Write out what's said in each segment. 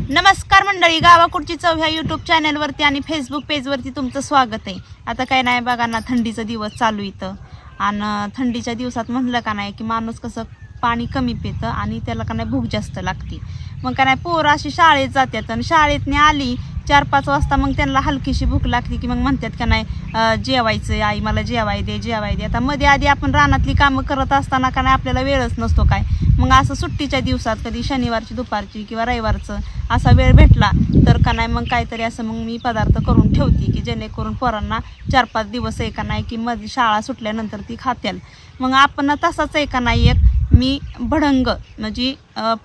नमस्कार मंडळी, गावाकडची चव ह्या यूट्यूब चॅनलवरती आणि फेसबुक पेजवरती तुमचं स्वागत आहे। आता काय नाही बघा ना, थंडीचा दिवस चालू इथं आणि थंडीच्या दिवसात म्हणलं का नाही की माणूस कसं पाणी कमी पितं आणि त्याला का नाही भूक जास्त लागते। मग का नाही पोरं अशी शाळेत जातात आणि शाळेतनी आली 4-5 वाजता मग त्यांना हलकीशी भूक लागते की मग म्हणतात का नाही जेवायचं आई, मला जेवाय दे जेवाय दे। आता मध्ये आधी आपण रानातली कामं करत असताना का नाही आपल्याला वेळच नसतो काय, मग असं सुट्टीच्या दिवसात कधी शनिवारची दुपारची किंवा रविवारचं असा वेळ भेटला तर का नाही मग काहीतरी असं मग मी पदार्थ करून ठेवते की जेणेकरून पोरांना 4-5 दिवस आहे का नाही की मध्ये शाळा सुटल्यानंतर ती खात्याल। मग आपण तसाच आहे का नाही एक मी भडंग म्हणजे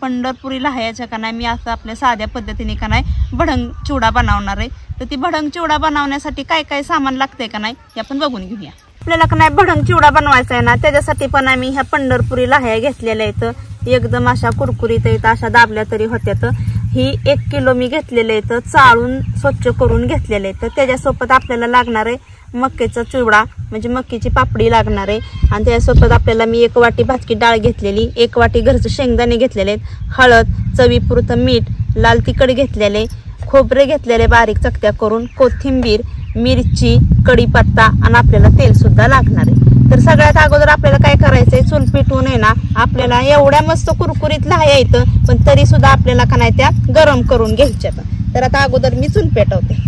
पंढरपुरी लाह्याच्या का नाही मी असं आपल्या साध्या पद्धतीने का नाही भडंग चिवडा बनवणार आहे। तर ती भडंग चिवडा बनवण्यासाठी काय काय सामान लागते का नाही हे आपण बघून घेऊया। आपल्याला का नाही भडंग चिवडा बनवायचा आहे ना, त्याच्यासाठी पण आम्ही ह्या पंढरपुरी लाह्या घेतलेल्या आहेत। एकदम अशा कुरकुरीत आहेत, अशा दाबल्या तरी होत्यात। ही 1 किलो मी घेतलेले आहेत, चाळून स्वच्छ करून घेतलेले आहेत। त्याच्यासोबत आपल्याला लागणार आहे मक्याचा चिवडा म्हणजे मक्याची पापडी लागणार आहे आणि त्यासोबत आपल्याला मी 1 वाटी भाजकी डाळ घेतलेली, 1 वाटी घरचे शेंगदाणे घेतलेले आहेत, हळद, चवीपुरतं मीठ, लाल तिखट घेतलेले, खोबरे घेतलेले बारीक चकत्या करून, कोथिंबीर, मिरची, कढीपत्ता आणि आपल्याला तेल सुद्धा लागणार आहे। तर सगळ्यात अगोदर आपल्याला काय करायचंय, चूल पेटवून आहे ना आपल्याला एवढ्या मस्त कुरकुरीत लाह्या येतं पण तरी सुद्धा आपल्याला का नाही त्या गरम करून घ्यायच्या। तर आता अगोदर मी चूल पेटवते।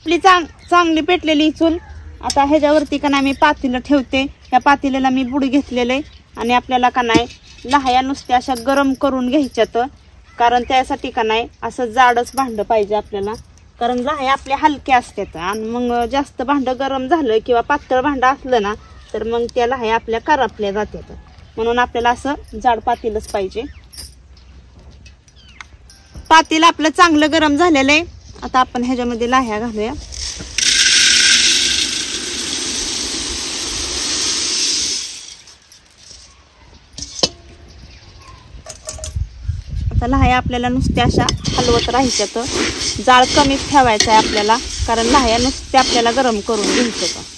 आपली चांगली पेटलेली चूल आता ह्याच्यावरती का नाही मी पातेलं ठेवते। या पातेल्याला मी बुड घेतलेले आणि आपल्याला का नाही लाह्या नुसत्या अशा गरम करून घ्यायच्यात, कारण त्यासाठी का नाही असं जाडच भांड पाहिजे आपल्याला, कारण लाह्या आपल्या हलक्या असतात आणि मग जास्त भांड गरम झालं किंवा पातळ भांड असलं ना तर मग त्या लाह्या आपल्या करपल्या जातात। म्हणून आपल्याला असं जाड पातेलच पाहिजे। पातेलं आपलं चांगलं गरम झालेलं आहे। आता आपण ह्याच्यामध्ये लाह्या घालूया। आता लाह्या आपल्याला नुसत्या अशा हलवत राहायच्यात, जाळ कमीच ठेवायचा आहे आपल्याला, कारण लाह्या नुसत्या आपल्याला गरम करून घ्यायचं।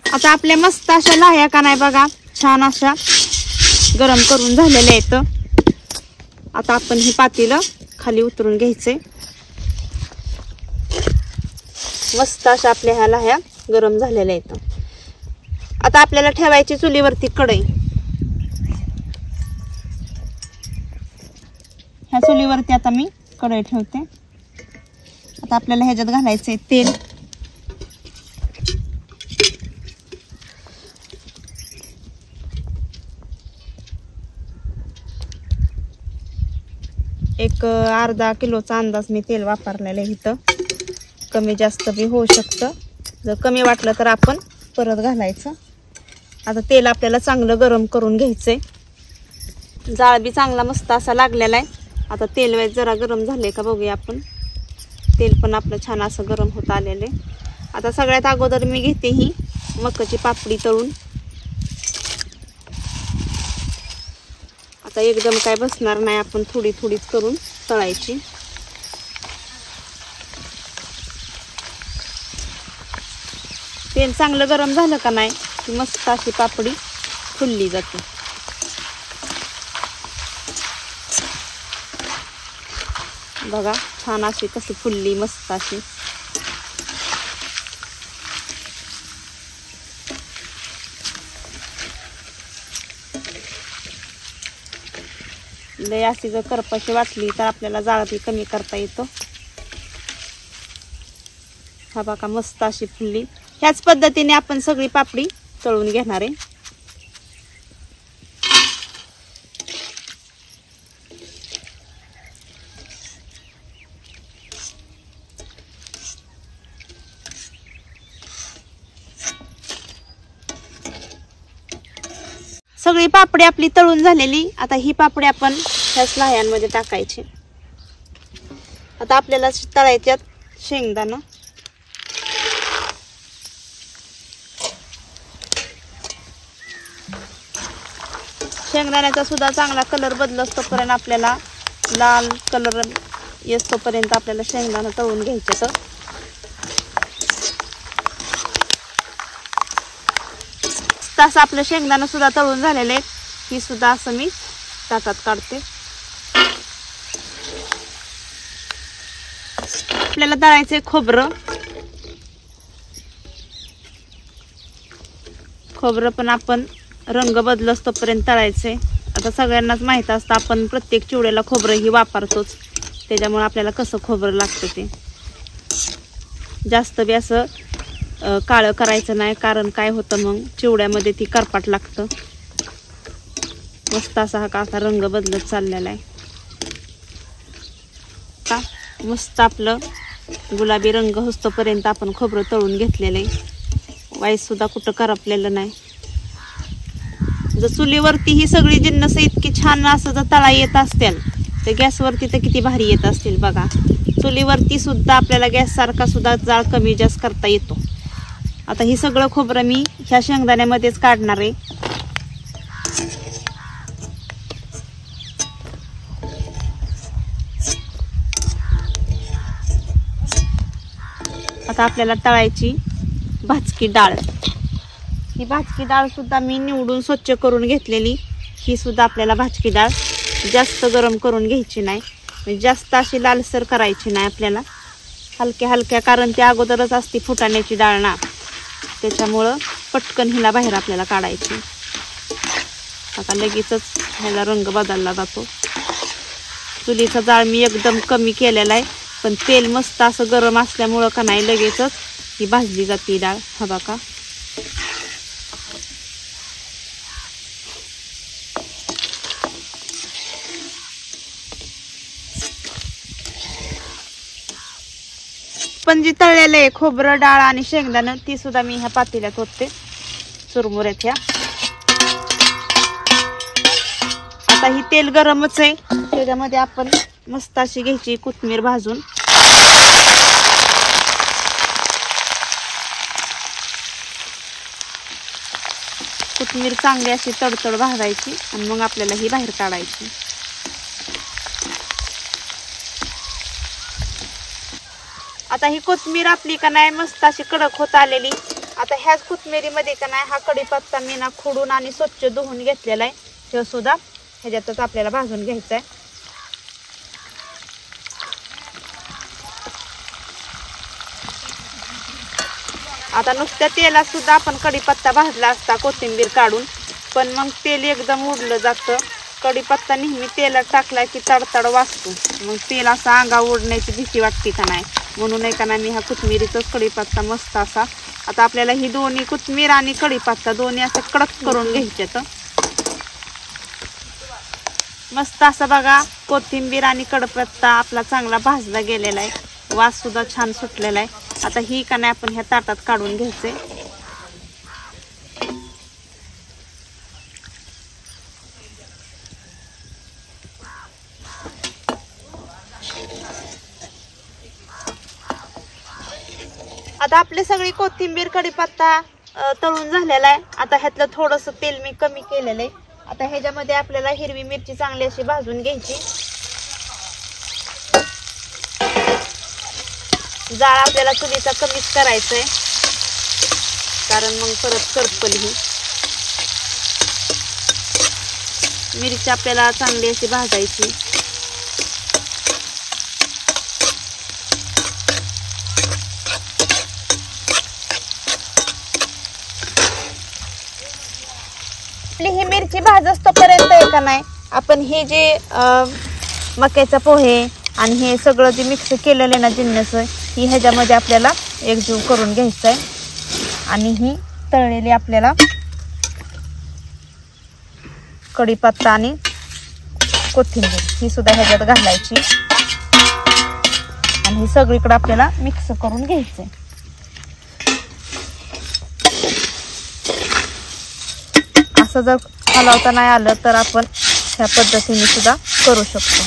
आता आपल्या मस्त अशा लाह्या का नाही बघा छान अशा गरम करून झालेल्या आहेत। आता आपण हे पातेलं खाली उतरून घ्यायचे। मस्त अशा आपल्या ह्या लाह्या गरम झालेल्या आहेत। आता आपल्याला ठेवायची चुलीवरती कढई। ह्या चुलीवरती आता मी कढई ठेवते। आता आपल्याला ह्याच्यात घालायचे तेल, एक अर्धा किलोचा अंदाज मी तेल वापरलेलं आहे। इथं कमी जास्त बी होऊ शकतं, जर कमी वाटलं तर आपण परत घालायचं। आता तेल आपल्याला चांगलं गरम करून घ्यायचंय। जाळ बी चांगला मस्त असा लागलेला आहे। आता तेल जरा गरम झाले का बघूया आपण। तेल पण आपलं छान असं गरम होत आलेलं आहे. आता सगळ्यात अगोदर मी घेते ही मकाची पापडी तळून. आता एकदम काय बसणार नाही, आपण थोडी थोडीच करून तळायची. तेल चांगलं गरम झालं का नाही की मस्त अशी पापडी फुलली जाते. बघा छान अशी कशी फुलली मस्त अशी. लय अशी जर करपाशी वाटली तर आपल्याला जाळ बी कमी करता येतो. हा बघा मस्त अशी फुलली. ह्याच पद्धतीने आपण सगळी पापडी तळून घेणार आहे. सगळी पापडी आपली तळून झालेली. आता ही पापडी आपण ह्या स्लाह्यांमध्ये टाकायची. आता आपल्याला तळायच्यात शेंगदाणा. शेंगदाण्याचा सुद्धा चांगला कलर बदलत तोपर्यंत आपल्याला लाल कलर येतोपर्यंत आपल्याला शेंगदाणा तळून घ्यायचे. तर तसं आपलं शेंगदाणा सुद्धा तळून झालेले आहे. ही सुद्धा असं मी ताटात काढते. आपल्याला तळायचे खोबरं. खोबरं पण आपण रंग बदलत तोपर्यंत तळायचे. आता सगळ्यांनाच माहित असतं आपण प्रत्येक चिवड्याला खोबरं ही वापरतोच, त्याच्यामुळे आपल्याला कसं खोबरं लागतं ते. जास्त बी असं काळं करायचं नाही, कारण काय होतं मग चिवड्यामध्ये ती करपाट लागतं. मस्त असा हा कासा रंग बदलत चाललेला आहे. का मस्त आपलं गुलाबी रंग होस्तोपर्यंत आपण खोबरं तळून घेतलेलं आहे. वाईस सुद्धा कुठं करपलेलं नाही. जर चुलीवरती ही सगळी जिन्नस इतकी छान असं जर तळा येत असतील तर गॅसवरती तर किती भारी येत असतील बघा. चुलीवरती सुद्धा आपल्याला गॅस सारखा सुद्धा जाळ कमी जास्त करता येतो. आता ही सगळं खोबरं मी ह्या शेंगदाण्यामध्येच काढणार आहे. आता आपल्याला तळायची भाजकी डाळ. ही भाजकी डाळ सुद्धा मी निवडून स्वच्छ करून घेतलेली. ही सुद्धा आपल्याला भाजकी डाळ जास्त गरम करून घ्यायची नाही, म्हणजे जास्त अशी लालसर करायची नाही आपल्याला. हलक्या हलक्या, कारण त्या अगोदरच असती फुटाण्याची डाळ ना, त्याच्यामुळं पटकन हिला बाहेर आपल्याला काढायची. आता लगेचच ह्याला रंग बदलला जातो. चुलीचा जाळ मी एकदम कमी केलेला आहे, पण तेल मस्त असं गरम असल्यामुळं का नाही लगेचच ही भाजली जाते डाळ. हा बघा पण जी तळलेलं आहे खोबरं डाळ आणि शेंगदाणं ती सुद्धा मी ह्या पातेल्यात ओतते चुरमुऱ्यात ह्या. आता ही तेल गरमच आहे, त्याच्यामध्ये आपण मस्त अशी घ्यायची कोथिंबीर भाजून. कोथिंबीर चांगली अशी तडतड भाजायची आणि मग आपल्याला ही बाहेर काढायची. आता ही कोथिंबीर आपली का नाही मस्त अशी कडक होत आलेली. आता ह्याच कोथिंबीरीमध्ये का नाही हा कढीपत्ता मी ना खुडून आणि स्वच्छ धुवून घेतलेला आहे, तो सुद्धा ह्याच्यातच आपल्याला भाजून घ्यायचा आहे. आता नुसत्या तेलात सुद्धा आपण कढीपत्ता भाजला असता कोथिंबीर काढून, पण मग तेल एकदम उडलं जातं. कढीपत्ता नेहमी तेलात टाकला की तडतड वाजतो, मग तेल असा अंगा उडण्याची भीती वाटते का नाही, म्हणून आहे का नाही मी हा कोथिंबीरीचाच कढीपत्ता मस्त असा. आता आपल्याला ही दोन्ही कोथिंबीर आणि कढीपत्ता दोन्ही असं कडक करून घ्यायच्यात. मस्त असं बघा कोथिंबीर आणि कढीपत्ता आपला चांगला भाजला गेलेला आहे, वास सुद्धा छान सुटलेला आहे. आता ही का नाही आपण ह्या ताटात काढून घ्यायचे. आता आपली सगळी कोथिंबीर कढीपत्ता तळून झालेला आहे. आता ह्यातलं थोडंसं तेल मी कमी केलेलं आहे. आता ह्याच्यामध्ये आपल्याला हिरवी मिरची चांगली अशी भाजून घ्यायची. जाळ आपल्याला चुलीचा कमीच करायचा आहे, कारण मग परत करपल ही. मिरची आपल्याला चांगली अशी भाजायची. आपली ही मिरची भाजस तोपर्यंत आहे का नाही, आपण हे जे मक्याचा पोहे आणि हे सगळं जे मिक्स केलेलं ना जिन्नस ही ह्याच्यामध्ये आपल्याला एकजीव करून घ्यायचं आहे. आणि ही तळलेली आपल्याला कढीपत्ता आणि कोथिंबीर ही सुद्धा ह्याच्यात घालायची आणि ही सगळीकडे आपल्याला मिक्स करून घ्यायचंय. असं जर हलवता नाही आलं तर आपण ह्या पद्धतीने सुद्धा करू शकतो.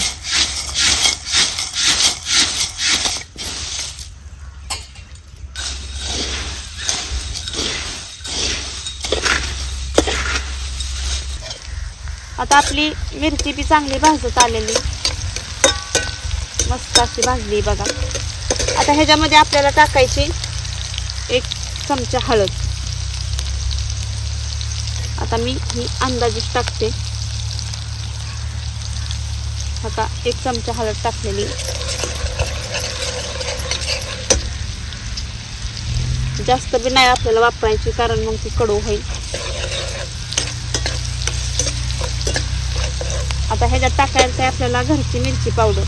आता आपली मिरची बी चांगली भाजत आलेली, मस्त अशी भाजली बघा. आता ह्याच्यामध्ये आपल्याला टाकायची 1 चमचा हळद. आता मी ही अंदाजेच टाकते. आता 1 चमचा हळद टाकलेली. जास्त बी नाही आपल्याला वापरायची, कारण मग ती कडू होईल. आता ह्याच्यात टाकायचं आहे आपल्याला घरची मिरची पावडर.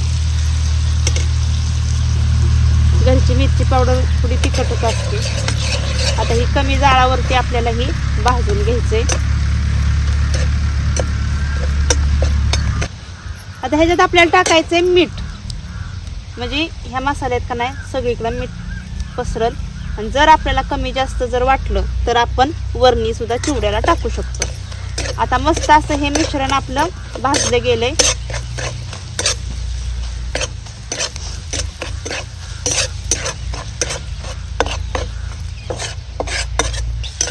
घरची मिरची पावडर थोडी तिखटच असते. आता ही कमी जाळावरती आपल्याला ही भाजून घ्यायचंय. आता ह्याच्यात आपल्याला टाकायचंय मीठ, म्हणजे ह्या मसाल्यात का नाही सगळीकडे मीठ पसरल. आणि जर आपल्याला कमी जास्त जर वाटलं तर आपण वरणी सुद्धा चिवड्याला टाकू शकतो. आता मस्त असं हे मिश्रण आपलं भाजलं गेलंय.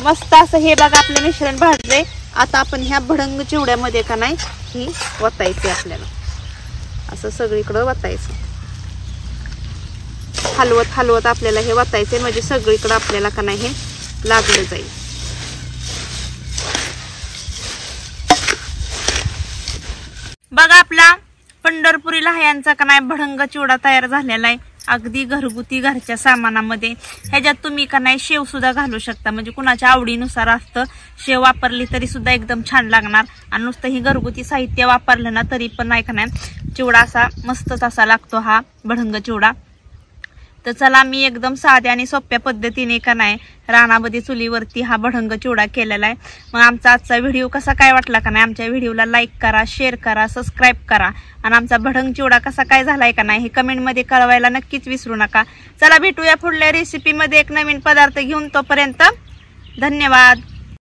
मस्त असं हे बघा आपलं मिश्रण भाजलंय. आता आपण ह्या भडंग चिवड्यामध्ये का नाही ही वतायची, आपल्याला असं सगळीकडं वतायचं. हलवत हलवत आपल्याला हे वतायचे, म्हणजे सगळीकडं आपल्याला का नाही हे लागलं जाईल. बघा आपला पंढरपुरी लहायांचा का नाही भडंग चिवडा तयार झालेला आहे. अगदी घरगुती घरच्या सामानामध्ये. ह्याच्यात तुम्ही का नाही शेव सुद्धा घालू शकता, म्हणजे कुणाच्या आवडीनुसार असतं. शेव वापरली तरी सुद्धा एकदम छान लागणार. आणि नुसतं ही घरगुती साहित्य वापरलं ना तरी पण नाही का नाही चिवडा असा मस्तच असा लागतो हा भडंग चिवडा. तर चला मी एकदम साध्या आणि सोप्या पद्धतीने का नाही रानामध्ये चुलीवरती हा भडंग चिवडा केलेला आहे. मग आमचा आजचा व्हिडिओ कसा काय वाटला का नाही, आमच्या व्हिडिओला लाईक करा, शेअर करा, सबस्क्राईब करा. आणि आमचा भडंग चिवडा कसा काय झालाय का नाही हे कमेंटमध्ये कळवायला नक्कीच विसरू नका. चला भेटूया पुढल्या रेसिपीमध्ये एक नवीन पदार्थ घेऊन. तोपर्यंत धन्यवाद.